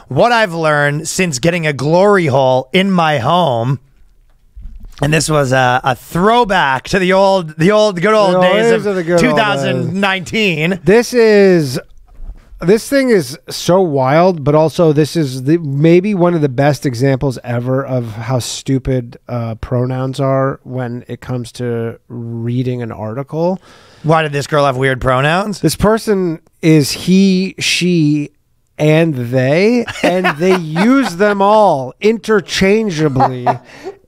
what I've learned since getting a glory hole in my home. And this was a throwback to the good old days of 2019. This thing is so wild, but also this is maybe one of the best examples ever of how stupid pronouns are when it comes to reading an article. Why did this girl have weird pronouns? This person is he, she, and they use them all interchangeably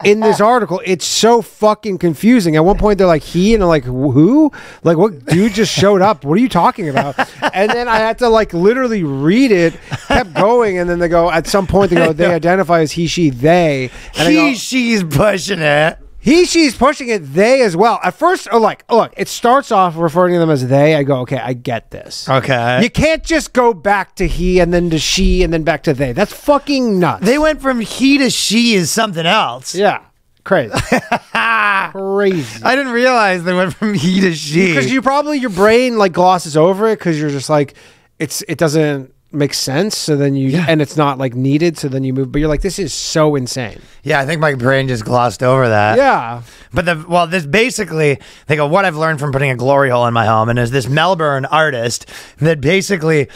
in this article. It's so fucking confusing. At one point they're like he, and I'm like, who? Like, what dude just showed up? What are you talking about? And then I had to like literally read it, kept going, and then they go, at some point they go, they identify as he, she, they. And she's pushing it. She's pushing it, they as well. At first, look, it starts off referring to them as they. I go, okay, I get this. Okay. You can't just go back to he and then to she and then back to they. That's fucking nuts. They went from he to she is something else. Yeah. Crazy. Crazy. I didn't realize they went from he to she. Because your brain like glosses over it because you're just like, it doesn't makes sense, so then and it's not like needed, so then you move, but you're like, this is so insane. Yeah, I think my brain just glossed over that. Yeah. But this basically, they go, what I've learned from putting a glory hole in my home, and there's this Melbourne artist that basically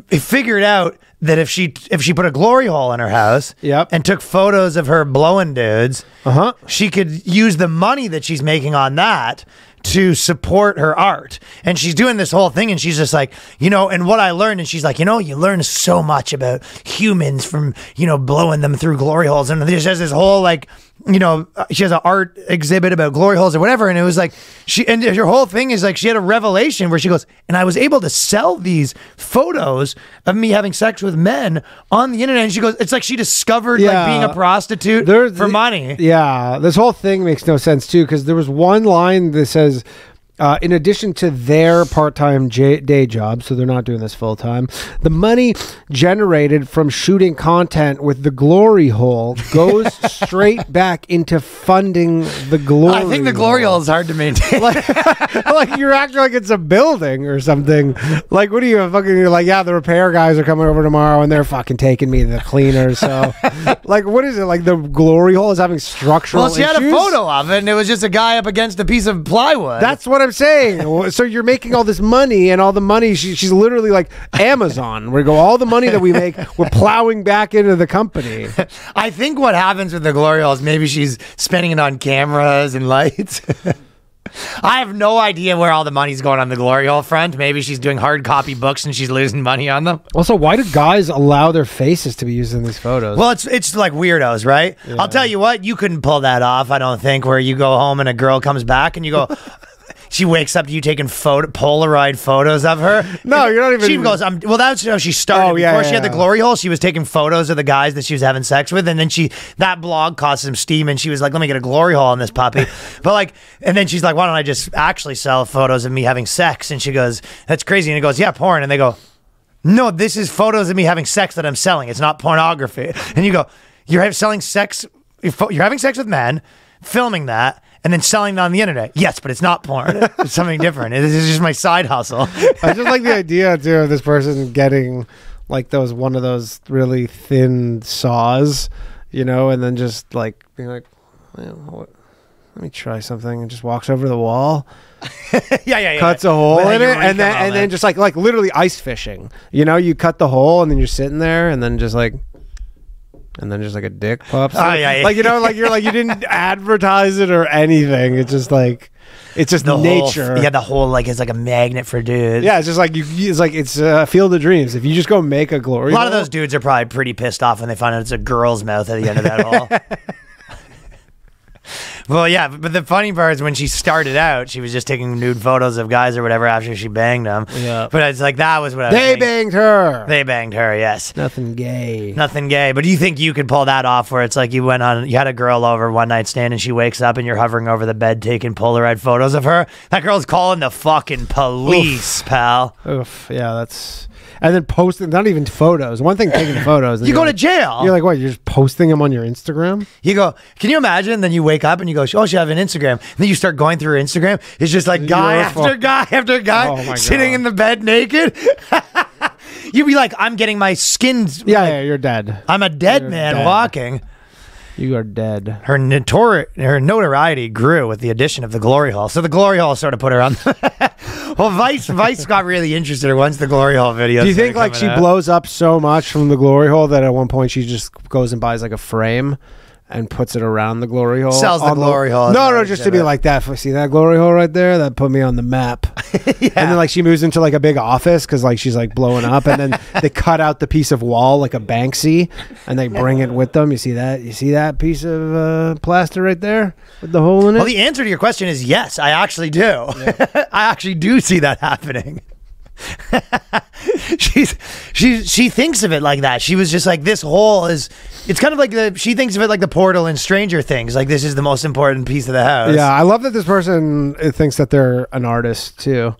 figured out that if she put a glory hole in her house and took photos of her blowing dudes, she could use the money that she's making on that to support her art. And she's doing this whole thing, and she's just like, and what I learned, and she's like, you learn so much about humans from, blowing them through glory holes. And she has this whole like, she has an art exhibit about glory holes or whatever. And it was like, her whole thing is like, she had a revelation where she goes, and I was able to sell these photos of me having sex with men on the internet. And she goes, it's like she discovered like being a prostitute for money. Yeah. This whole thing makes no sense too, because there was one line that says, in addition to their part-time day job, so they're not doing this full-time, the money generated from shooting content with the glory hole goes straight back into funding the glory hole. I think the glory hole is hard to maintain. like you're acting like it's a building or something. Like, what are you fucking, you're like, yeah, the repair guys are coming over tomorrow and they're fucking taking me to the cleaner. So like, what is it? Like the glory hole is having structural issues? Well, she had a photo of it, and it was just a guy up against a piece of plywood. That's what I'm saying. So you're making all this money, and all the money, she's literally like Amazon, where we go, all the money that we make, we're plowing back into the company. I think what happens with the glory hole is maybe she's spending it on cameras and lights. I have no idea where all the money's going on the glory hole front. Maybe she's doing hard copy books and she's losing money on them. Also, why do guys allow their faces to be used in these photos? Well, it's like weirdos, right? Yeah. I'll tell you what, you couldn't pull that off, I don't think, where you go home and a girl comes back and you go... She wakes up to you taking Polaroid photos of her. No, you're not even... She goes, well, that's how she started. Oh, yeah, Before she had the glory hole, she was taking photos of the guys that she was having sex with, and then that blog caused some steam, and she was like, let me get a glory hole on this puppy. But like, and then she's like, why don't I just actually sell photos of me having sex? And she goes, that's crazy. And he goes, yeah, porn. And they go, no, this is photos of me having sex that I'm selling. It's not pornography. And you go, you're selling sex, you're having sex with men, filming that, and then selling it on the internet. Yes, but it's not porn. It's something different. This is just my side hustle. I just like the idea too of this person getting like one of those really thin saws, and then just like being like, let me try something, and just walks over the wall. yeah. Cuts a hole in it, and then just like literally ice fishing. You cut the hole, and then you're sitting there, and then just like a dick pops. Oh, yeah. Like, you didn't advertise it or anything. It's just like, it's just the nature. The whole, like, it's like a magnet for dudes. Yeah, it's just like, it's a field of dreams. If you just go make a glory hole. A lot of those dudes are probably pretty pissed off when they find out it's a girl's mouth at the end of that hole. Well, yeah, but the funny part is when she started out, she was just taking nude photos of guys or whatever after she banged them. Yeah. But it's like, that was what I was thinking. Banged her. They banged her, yes. Nothing gay. Nothing gay. But do you think you could pull that off where it's like you had a girl over one night stand and she wakes up and you're hovering over the bed taking Polaroid photos of her? That girl's calling the fucking police, pal. Oof. Yeah, that's... And then posting, not even photos. One thing, taking photos. You go to jail. You're like, what? You're just posting them on your Instagram? You go, can you imagine? Then you wake up and you go, oh, she have an Instagram. And then you start going through her Instagram. It's just like guy after guy after guy sitting in the bed naked. You'd be like, I'm getting my skin. Yeah, you're dead. I'm a dead You're man dead. walking. You are dead. Her notoriety grew with the addition of the glory hole. So the glory hole sort of put her on. Well, Vice got really interested once the glory hole video. Do you think like she blows up so much from the glory hole that at one point she just goes and buys like a frame and puts it around the glory hole? Sells the glory hole. No, just to be like that. See that glory hole right there? That put me on the map. Yeah. And then like she moves into like a big office because like she's like blowing up, and then they cut out the piece of wall like a Banksy, and they bring it with them. You see that? You see that piece of plaster right there with the hole in it? Well, the answer to your question is yes. I actually do. Yeah. I actually do see that happening. She thinks of it like that. She was just like, this hole is, it's kind of like she thinks of it like the portal in Stranger Things, like this is the most important piece of the house. Yeah, I love that this person thinks that they're an artist too,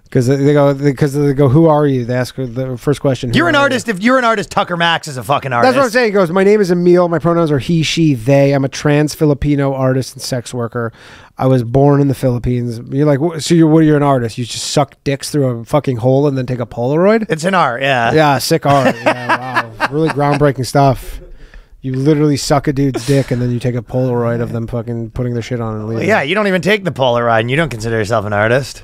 because they go who are you? They ask her the first question. You're an artist. If you're an artist, Tucker Max is a fucking artist. That's what I'm saying. He goes, my name is Emil. My pronouns are he, she, they. I'm a trans Filipino artist and sex worker. I was born in the Philippines. You're like, so you're an artist. You just suck dicks through a fucking hole and then take a Polaroid? It's an art, yeah. Yeah, sick art. Yeah, wow. Really groundbreaking stuff. You literally suck a dude's dick and then you take a Polaroid of them fucking putting their shit on and leaving. Well, yeah, you don't even take the Polaroid and you don't consider yourself an artist.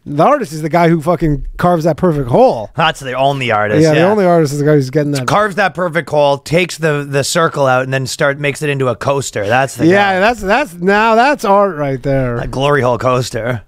The artist is the guy who fucking carves that perfect hole. That's the only artist. Yeah, the only artist is the guy who's getting that. Carves that perfect hole, takes the circle out, and then makes it into a coaster. That's the guy. That's art right there. A glory hole coaster.